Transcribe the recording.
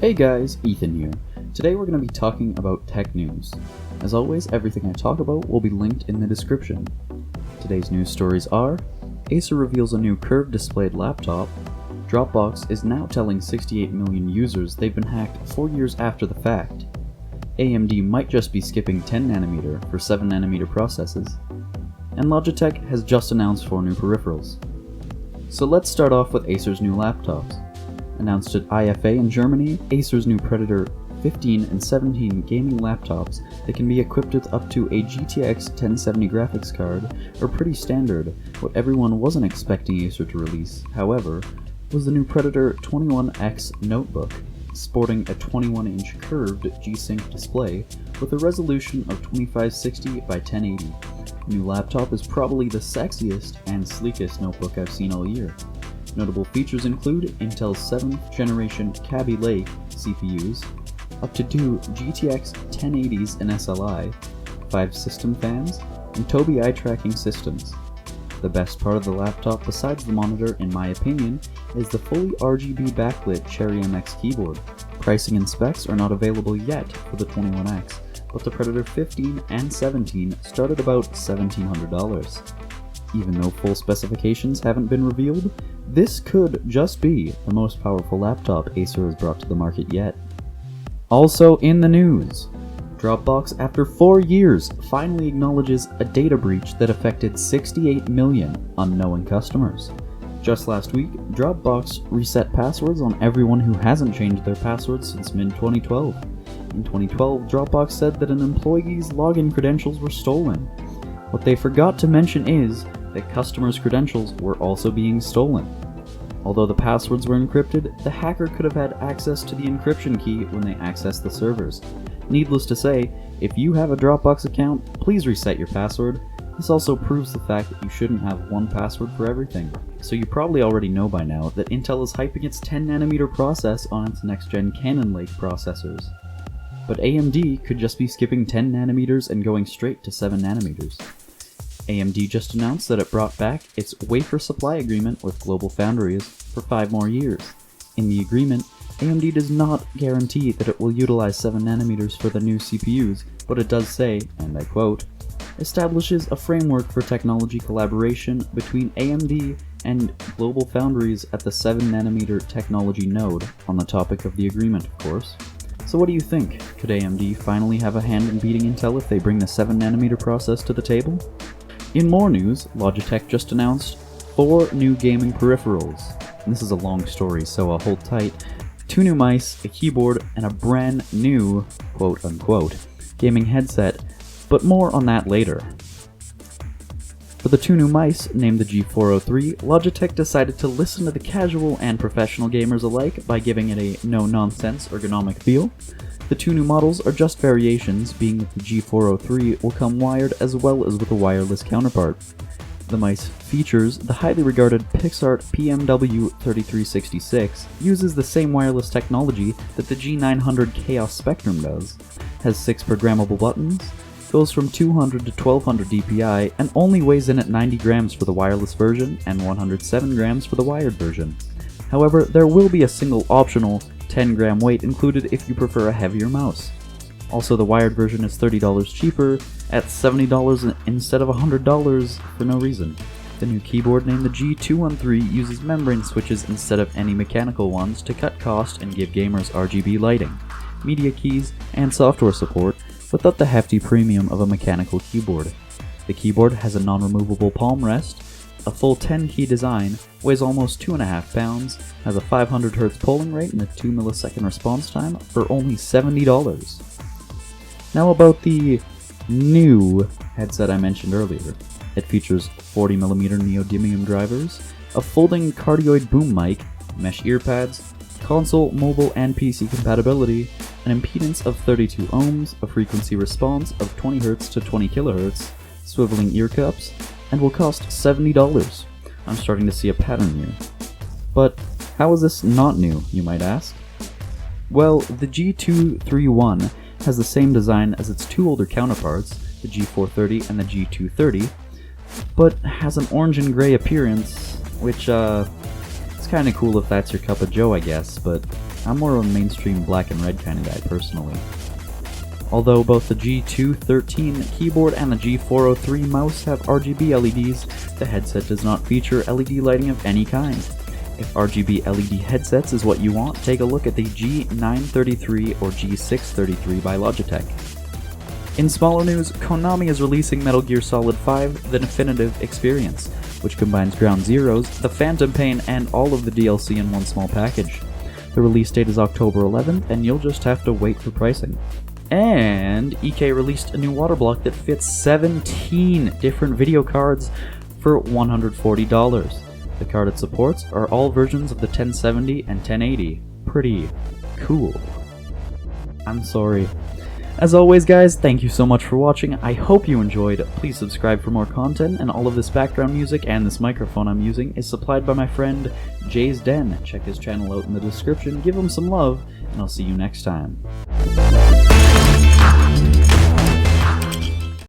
Hey guys, Ethan here. Today we're going to be talking about tech news. As always, everything I talk about will be linked in the description. Today's news stories are: Acer reveals a new curved displayed laptop, Dropbox is now telling 68 million users they've been hacked 4 years after the fact, AMD might just be skipping 10nm for 7nm processes, and Logitech has just announced 4 new peripherals. So let's start off with Acer's new laptops. Announced at IFA in Germany, Acer's new Predator 15 and 17 gaming laptops that can be equipped with up to a GTX 1070 graphics card are pretty standard. What everyone wasn't expecting Acer to release, however, was the new Predator 21X notebook, sporting a 21-inch curved G-Sync display with a resolution of 2560 by 1080. The new laptop is probably the sexiest and sleekest notebook I've seen all year. Notable features include Intel's 7th generation Kaby Lake CPUs, up to 2 GTX 1080s and SLI, 5 system fans, and Tobii eye tracking systems. The best part of the laptop besides the monitor, in my opinion, is the fully RGB backlit Cherry MX keyboard. Pricing and specs are not available yet for the 21X, but the Predator 15 and 17 start at about $1,700. Even though full specifications haven't been revealed, this could just be the most powerful laptop Acer has brought to the market yet. Also in the news, Dropbox, after 4 years, finally acknowledges a data breach that affected 68 million unknown customers. Just last week, Dropbox reset passwords on everyone who hasn't changed their passwords since mid-2012. In 2012, Dropbox said that an employee's login credentials were stolen. What they forgot to mention is that customers' credentials were also being stolen. Although the passwords were encrypted, the hacker could have had access to the encryption key when they accessed the servers. Needless to say, if you have a Dropbox account, please reset your password. This also proves the fact that you shouldn't have one password for everything. So you probably already know by now that Intel is hyping its 10nm process on its next-gen Cannon Lake processors. But AMD could just be skipping 10nm and going straight to 7nm. AMD just announced that it brought back its wafer supply agreement with GlobalFoundries for 5 more years. In the agreement, AMD does not guarantee that it will utilize 7nm for the new CPUs, but it does say, and I quote, "establishes a framework for technology collaboration between AMD and GlobalFoundries at the 7nm technology node," on the topic of the agreement, of course. So what do you think? Could AMD finally have a hand in beating Intel if they bring the 7nm process to the table? In more news, Logitech just announced 4 new gaming peripherals. And this is a long story, so hold tight. 2 new mice, a keyboard, and a brand new, quote-unquote, gaming headset, but more on that later. For the 2 new mice, named the G403, Logitech decided to listen to the casual and professional gamers alike by giving it a no-nonsense ergonomic feel. The 2 new models are just variations, being that the G403 will come wired as well as with a wireless counterpart. The mice features the highly regarded Pixart PMW3366, uses the same wireless technology that the G900 Chaos Spectrum does, has 6 programmable buttons, goes from 200 to 1200 DPI, and only weighs in at 90 grams for the wireless version and 107 grams for the wired version. However, there will be a single optional 10-gram weight included if you prefer a heavier mouse. Also, the wired version is $30 cheaper at $70 instead of $100 for no reason. The new keyboard, named the G213, uses membrane switches instead of any mechanical ones to cut cost and give gamers RGB lighting, media keys, and software support without the hefty premium of a mechanical keyboard. The keyboard has a non-removable palm rest, a full 10-key design, weighs almost 2.5 pounds, has a 500 Hz polling rate and a 2 millisecond response time for only $70. Now about the new headset I mentioned earlier. It features 40mm neodymium drivers, a folding cardioid boom mic, mesh earpads, console, mobile, and PC compatibility, an impedance of 32 ohms, a frequency response of 20 Hz to 20 kHz, swiveling ear cups, and will cost $70. I'm starting to see a pattern here. But how is this not new, you might ask? Well, the G231 has the same design as its 2 older counterparts, the G430 and the G230, but has an orange and gray appearance, which, it's kinda cool if that's your cup of joe, I guess, but I'm more of a mainstream black and red kind of guy personally. Although both the G213 keyboard and the G403 mouse have RGB LEDs, the headset does not feature LED lighting of any kind. If RGB LED headsets is what you want, take a look at the G933 or G633 by Logitech. In smaller news, Konami is releasing Metal Gear Solid 5: The Definitive Experience, which combines Ground Zeroes, the Phantom Pain, and all of the DLC in one small package. The release date is October 11th, and you'll just have to wait for pricing. And EK released a new waterblock that fits 17 different video cards for $140. The card it supports are all versions of the 1070 and 1080. Pretty cool. I'm sorry. As always guys, thank you so much for watching. I hope you enjoyed. Please subscribe for more content, and all of this background music and this microphone I'm using is supplied by my friend Jay's Den. Check his channel out in the description, give him some love, and I'll see you next time.